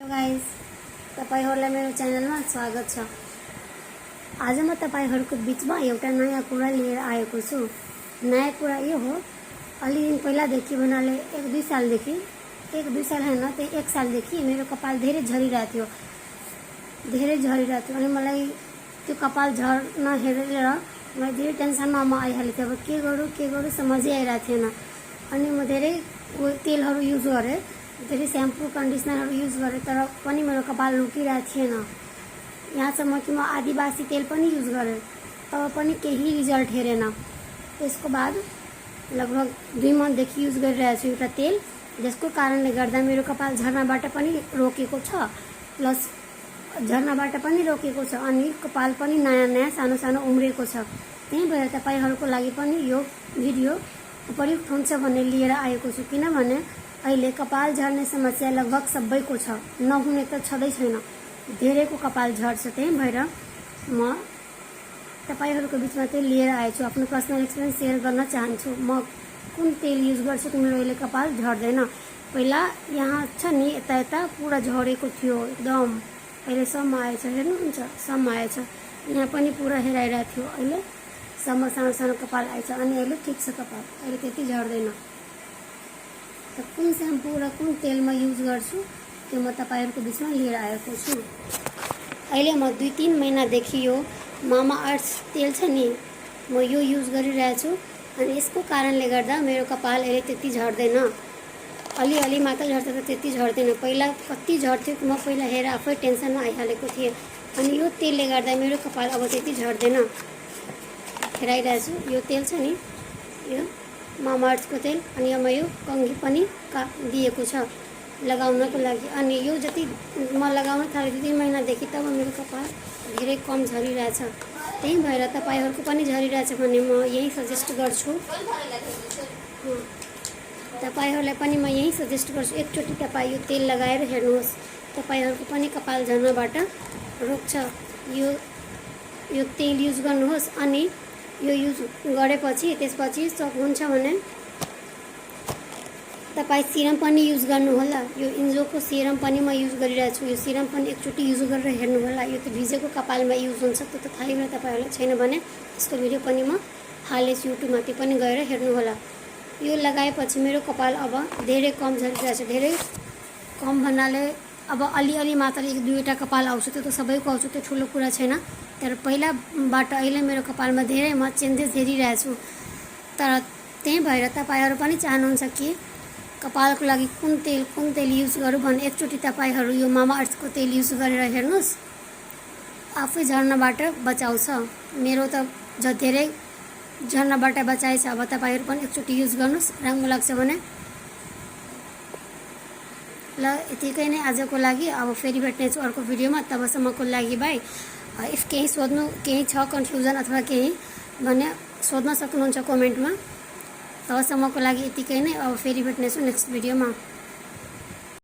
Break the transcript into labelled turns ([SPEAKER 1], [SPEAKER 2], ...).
[SPEAKER 1] Hello guys, तपाईहरुलाई मेरो च्यानलमा स्वागत छ। आज म तपाईहरुको बीचमा एउटा नयाँ कुरा लिएर आएको छु। नयाँ कुरा यो हो, अलि दिन पहिलादेखि भन्नाले एक दुई साल हैन, त्यही 1 सालदेखि मेरो कपाल धेरै झरिरहेको थियो अनि मलाई त्यो कपाल झर्न हेरेर मलाई धेरै टेन्सनमा म आइहालेको थियो। अब के गरौँ समझै आइरहेको थिएन। अनि म धेरै तेलहरू युज गरेँ, धेरै स्याम्पू कन्डिसनरहरू युज गरेँ, तर पनि मेरो कपाल रोकिरहेको थिएन। यहाँसम्म कि म आदिवासी तेल पनि युज गरेँ, तब पनि केही रिजल्ट हेरेन। त्यसको बाद लगभग 2 मन्थदेखि युज गरिरहेको छु एउटा तेल, जसको कारणले गर्दा मेरो कपाल झर्नबाट पनि रोकेको छ, प्लस झर्नबाट पनि रोकेको छ अनि कपाल पनि नयाँ सानो उम्रेको छ। त्यही भएर तपाईहरुको लागि पनि यो भिडियो उपयुक्त हुन्छ भन्ने लिएर आएको छु। किनभने अहिले कपाल झर्ने समस्या लगभग सबैको छ, नहुने त छँदै छैन, धेरैको कपाल झर्छ। त्यही भएर म तपाईहरुको बीचमा त्यो लिएर आएछु, आफ्नो पर्सनल एक्सपिरियन्स सेयर गर्न चाहन्छु। म कुन तेल युज गर्छु कि मेरो अहिले कपाल झर्दैन। पहिला यहाँ छ नि यता पुरा झरेको थियो एकदम, अहिले सम्म आएछ, हेर्नुहुन्छ सम्म आएछ, यहाँ पनि पुरा हेराइरहेको थियो, अहिले सम्म सानो कपाल आएछ अनि अहिले ठिक छ कपाल, अहिले त्यति झर्दैन। त कुन स्याम्पू र कुन तेल म युज गर्छु त्यो म तपाईहरुको बीचमा लिएर आएको छु। अहिले म 2-3 महिनादेखि यो मामा अर्थ तेल छ नि, म यो युज गरिरहेको छु अनि यसको कारणले गर्दा मेरो कपाल अहिले त्यति झर्दैन। अलि मात्र झर्छ, त त्यति झर्दैन। पहिला कति झर्थ्यो म पहिला हेरेर आफै टेन्सनमा आइहालेको थिएँ अनि यो तेलले गर्दा मेरो कपाल अब त्यति झर्दैन। हेराइरहेको छु, यो तेल छ नि, यो मामा अर्थको तेल, अनि यसमा यो कंघी पनि दिएको छ लगाउनको लागि। अनि यो जति म लगाउन थालेँ 2 महिनादेखि, तब मेरो कपाल धेरै कम झरिरहेछ। त्यही भएर तपाईहरुको पनि झरिरहेछ भने म यही सजेस्ट गर्छु, तपाईहरुलाई पनि म यही सजेस्ट गर्छु, एकचोटि तपाई यो तेल लगाएर हेर्नुहोस्, तपाईहरुको पनि कपाल झर्नबाट रोक्छ। यो तेल युज गर्नुहोस् अनि यो युज गरेपछि त्यसपछि सक्नुहुन्छ भने तपाई सिरम पनि युज गर्नु होला। यो इन्जोको सिरम पनि म युज गरिरहेको छु, यो सिरम पनि एकचोटि युज गरेर हेर्नु होला। यो त भिजेको कपालमा युज हुन्छ, त्यो त थाहै भयो तपाईहरुलाई, छैन भने त्यसको भिडियो पनि म हालेछु युट्युबमा, त्यो पनि गएर हेर्नु होला। यो लगाएपछि मेरो कपाल अब धेरै कम झरिरहेछ, धेरै कम भन्नाले अब अलि मात्र 1-2वटा कपाल आउँछ, त्यो त सबैको आउँछ, त्यो ठुलो कुरा छैन। तर पहिलाबाट अहिले मेरो कपालमा धेरै म चेन्जेस हेरिरहेछु। तर त्यही भएर तपाईहरु पनि चाहनुहुन्छ कि कपालको लागि कुन तेल युज गरौँ भने एकचोटि तपाईहरु यो मामा अर्थको तेल युज गरेर हेर्नुहोस्, आफै झर्नबाट बचाउँछ। मेरो त धेरै झर्नबाट बचाएछ। अब तपाईहरु पनि एकचोटि युज गर्नुहोस्, राम्रो लाग्छ भने। ल यतिकै नै आजको लागि, अब फेरि भेट्नेछु अर्को भिडियोमा। तबसम्मको लागि बाई। इफ केही सोध्नु केही छ कन्फ्युजन अथवा केही भने सोध्न सक्नुहुन्छ कमेन्टमा। तबसम्मको लागि यतिकै नै, अब फेरि भेट्नेछु नेक्स्ट भिडियोमा।